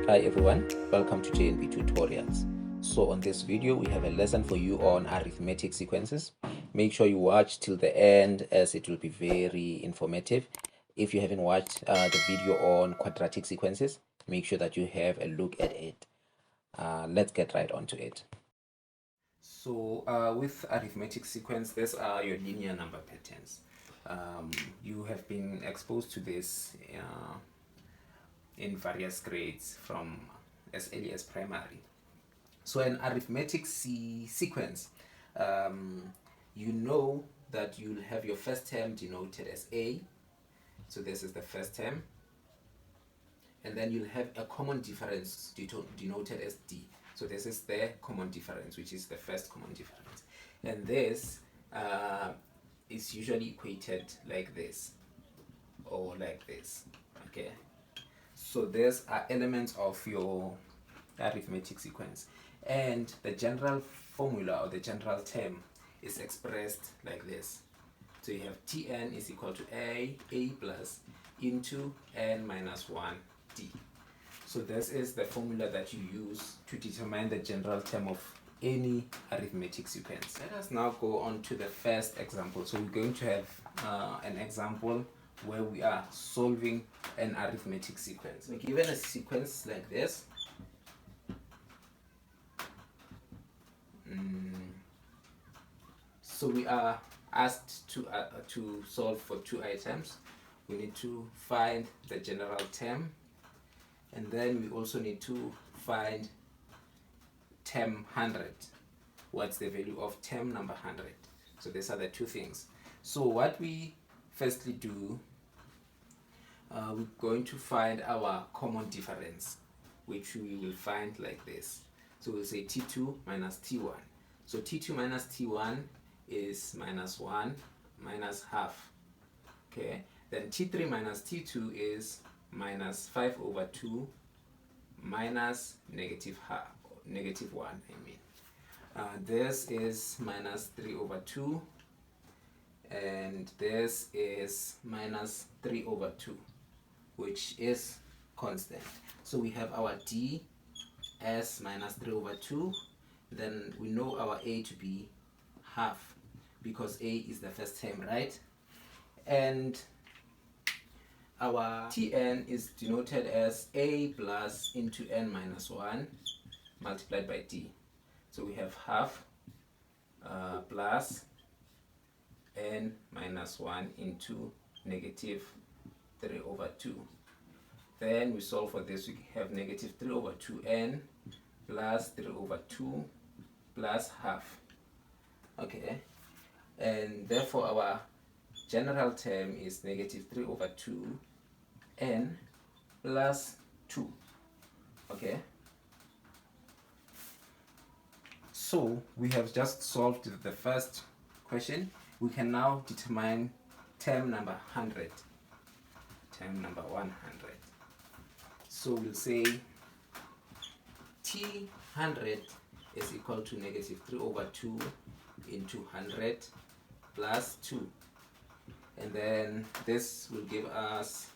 Hi everyone, welcome to JNB Tutorials. So on this video we have a lesson for you on arithmetic sequences. Make sure you watch till the end as it will be very informative. If you haven't watched the video on quadratic sequences, make sure that you have a look at it. Let's get right onto it. So with arithmetic sequence, these are your linear number patterns. You have been exposed to this in various grades from as early as primary. So an arithmetic sequence, you know that you'll have your first term denoted as A. So this is the first term. And then you'll have a common difference denoted as D. So this is the common difference, which is the first common difference. And this is usually equated like this or like this. Okay. So these are elements of your arithmetic sequence. And the general formula or the general term is expressed like this. So you have Tn is equal to A plus into n minus 1 D. So this is the formula that you use to determine the general term of any arithmetic sequence. Let us now go on to the first example. So we're going to have an example where we are solving an arithmetic sequence. We're given a sequence like this. So we are asked to solve for two items. We need to find the general term, and then we also need to find term 100. What's the value of term number 100? So these are the two things. So what we firstly do, we're going to find our common difference, which we will find like this. So we'll say T2 minus T1. So T2 minus T1 is minus 1 minus half. Okay, then T3 minus T2 is minus 5 over 2 minus negative half, negative 1, I mean. This is minus 3 over 2, and this is minus 3 over 2, which is constant. So we have our D as minus 3 over 2. Then we know our A to be half, because A is the first term, right? And our Tn is denoted as A plus into n minus 1 multiplied by D. So we have half plus n minus 1 into negative 3 over 2. Then we solve for this. We have negative 3 over 2n plus 3 over 2 plus half. Okay, and therefore our general term is negative 3 over 2 n plus 2. Okay, so we have just solved the first question. We can now determine term number 100, term number 100. So we'll say T100 is equal to negative 3 over 2 into 100 plus 2. And then this will give us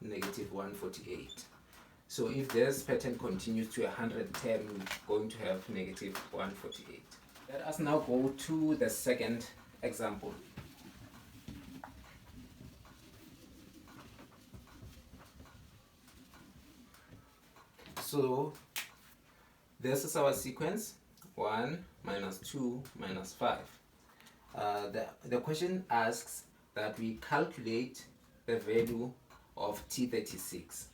negative 148. So if this pattern continues to 100 term, we're going to have negative 148. Let us now go to the second example. So this is our sequence: 1 minus 2 minus 5. The question asks that we calculate the value of T36.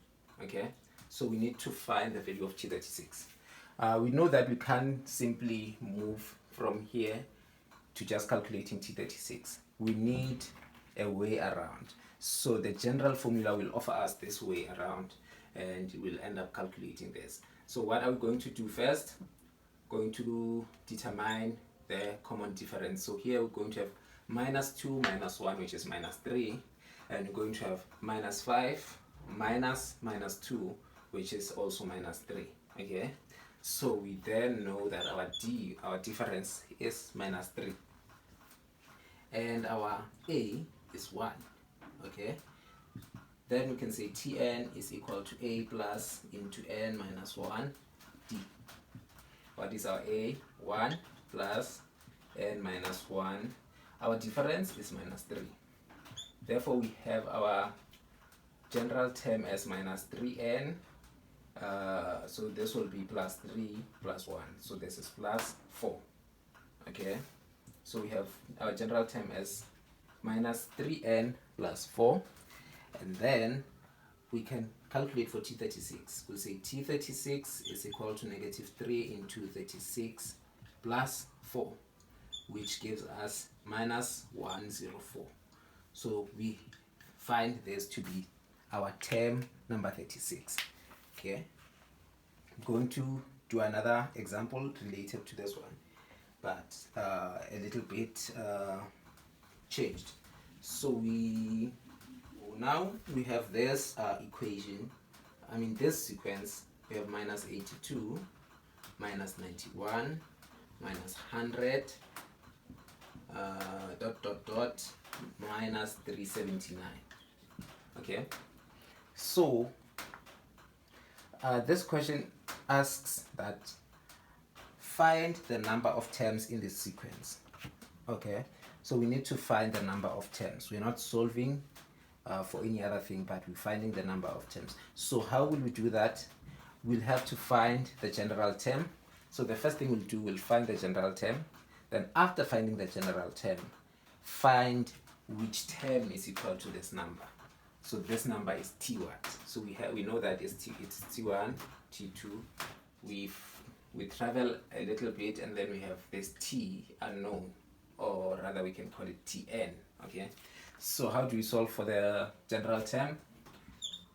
Okay, so we need to find the value of T36. We know that we can't simply move from here to just calculating T36. We need a way around. So the general formula will offer us this way around, and we'll end up calculating this. So what are we going to do first? Going to determine the common difference. So here we're going to have minus 2 minus 1, which is minus 3, and we're going to have minus 5 minus minus 2, which is also minus 3. Okay, so we then know that our difference is minus 3, and our A is 1. Okay, Then we can say Tn is equal to a plus into n minus 1 d. What is our a? 1 plus n minus 1. Our difference is minus 3. Therefore, we have our general term as minus 3n. So this will be plus 3 plus 1. So this is plus 4. Okay. So we have our general term as minus 3n plus 4. And then we can calculate for T36. We'll say T36 is equal to negative 3 into 36 plus 4, which gives us minus 104. So we find this to be our term number 36. Okay, I'm going to do another example related to this one, but a little bit changed. So now we have this equation. This sequence. We have minus 82, minus 91, minus 100, minus 379. Okay, so this question asks that find the number of terms in this sequence. Okay, so we need to find the number of terms. We're not solving for any other thing, but we're finding the number of terms. So how will we do that? We'll have to find the general term. So the first thing we'll do, we'll find the general term. Then after finding the general term, find which term is equal to this number. So this number is T1. So we know that it's T1, T2. We travel a little bit, and then we have this T unknown, or rather we can call it Tn. Okay. So how do we solve for the general term?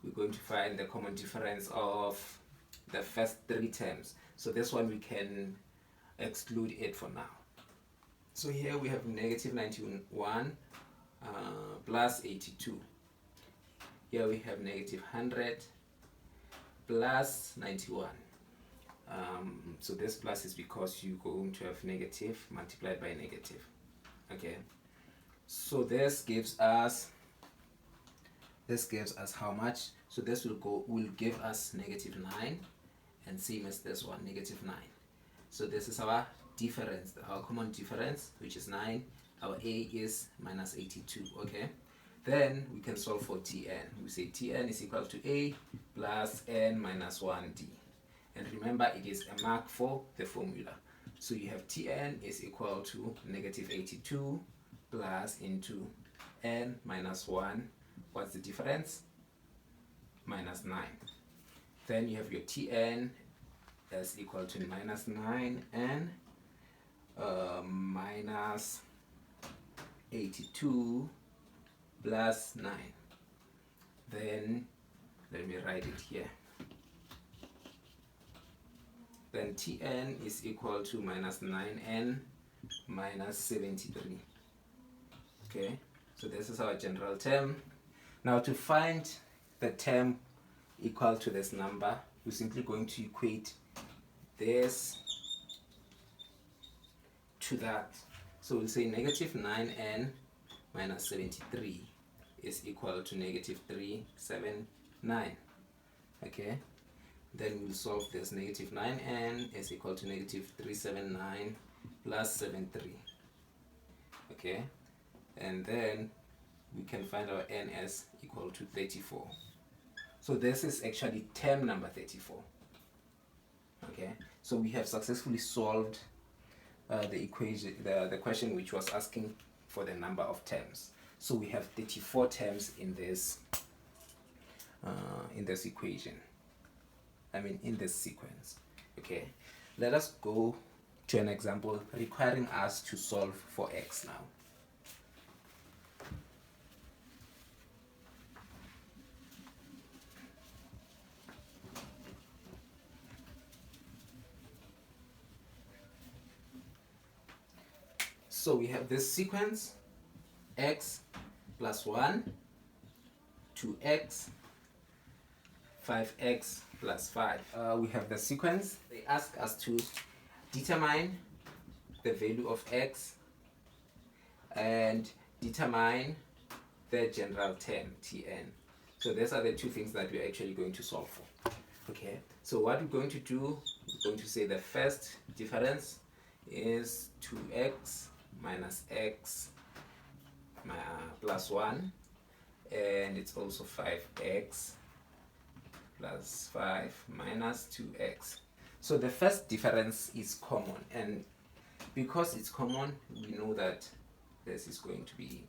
We're going to find the common difference of the first 3 terms. So this one we can exclude it for now. So here we have negative 91 plus 82. Here we have negative 100 plus 91. So this plus is because you're going to have negative multiplied by negative. Okay. So this gives us how much? So this will give us negative 9, and same as this one, negative 9. So this is our difference, our common difference, which is 9. Our a is minus 82. Okay, then we can solve for Tn. We say Tn is equal to a plus n minus 1d, and remember it is a mark for the formula. So you have Tn is equal to negative 82 plus into n minus 1. What's the difference? Minus 9. Then you have your Tn as equal to minus 9n minus 82 plus 9. Then let me write it here. Then Tn is equal to minus 9n minus 73. Okay, so this is our general term. Now to find the term equal to this number, we're simply going to equate this to that. So we'll say negative 9n minus 73 is equal to negative 379. Okay, then we'll solve this. Negative 9n is equal to negative 379 plus 73. Okay, and then we can find our n as equal to 34. So this is actually term number 34. Okay, so we have successfully solved the equation, the question which was asking for the number of terms. So we have 34 terms in this equation. In this sequence. Okay, let us go to an example requiring us to solve for x now. So we have this sequence, x plus 1, 2x, 5x plus 5. We have the sequence. They ask us to determine the value of x and determine the general term, Tn. So these are the two things that we're actually going to solve for. Okay, so what we're going to do, we're going to say the first difference is 2x minus x plus 1, and it's also 5x plus 5 minus 2x. So the first difference is common, and because it's common, we know that this is going to be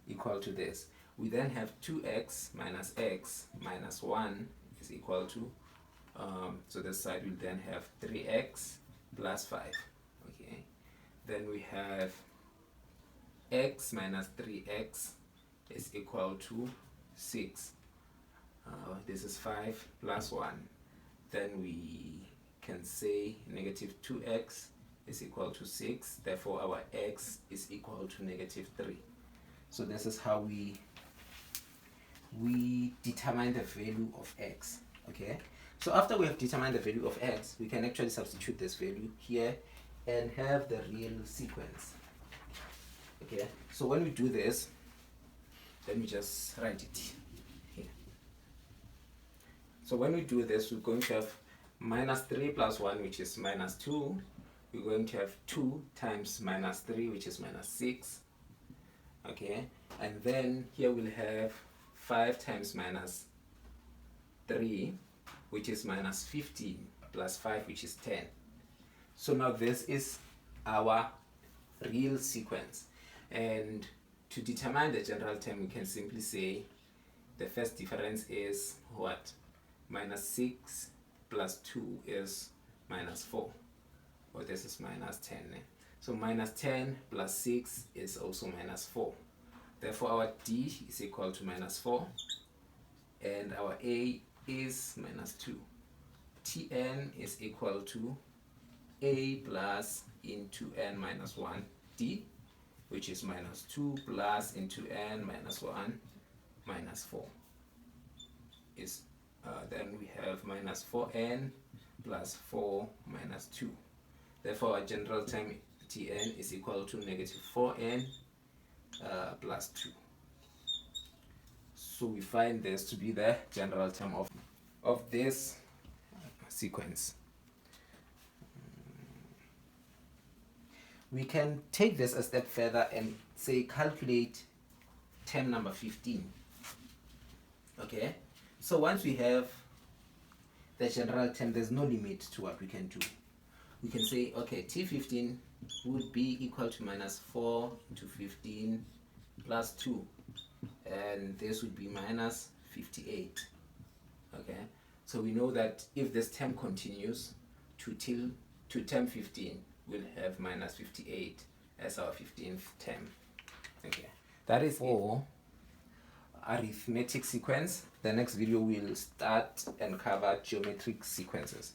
equal to this. We then have 2x minus x minus 1 is equal to, so this side will then have 3x plus 5. Okay, then we have x minus 3x is equal to 6. This is 5 plus 1. Then we can say negative 2x is equal to 6. Therefore, our x is equal to negative 3. So this is how we determine the value of x. Okay, so after we have determined the value of x, we can actually substitute this value here and have the real sequence. Okay, so when we do this, let me just write it here. So when we do this, we're going to have minus 3 plus 1, which is minus 2. We're going to have 2 times minus 3, which is minus 6. Okay, and then here we'll have 5 times minus 3, which is minus 15, plus 5, which is 10. So now this is our real sequence. And to determine the general term, we can simply say the first difference is what? Minus 6 plus 2 is minus 4. Or this is minus 10. So minus 10 plus 6 is also minus 4. Therefore, our D is equal to minus 4. And our A is minus 2. Tn is equal to A plus into n minus 1 D, which is minus 2 plus into n minus 1 minus 4. Then we have minus 4n plus 4 minus 2. Therefore, our general term Tn is equal to negative 4n plus 2. So we find this to be the general term of this sequence. We can take this a step further and say calculate term number 15. Okay, so once we have the general term, there's no limit to what we can do. We can say, okay, T15 would be equal to minus 4 into 15 plus 2, and this would be minus 58. Okay, so we know that if this term continues to term 15, we'll have minus 58 as our 15th term. Okay, that is all arithmetic sequence. The next video will start and cover geometric sequences.